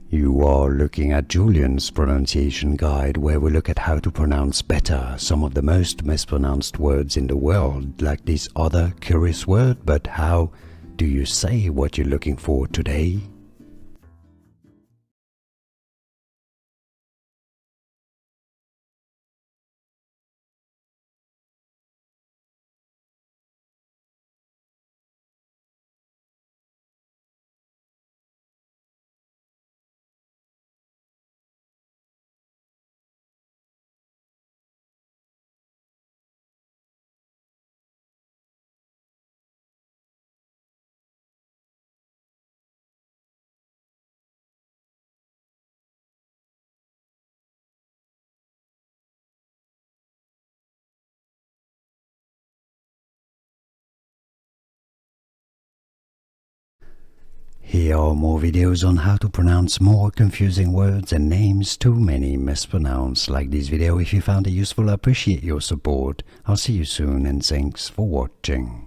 You are looking at Julian's pronunciation guide, where we look at how to pronounce better some of the most mispronounced words in the world, like this other curious word. But how do you say what you're looking for today? Here are more videos on how to pronounce more confusing words and names too many mispronounced. Like this video if you found it useful. I appreciate your support. I'll see you soon and thanks for watching.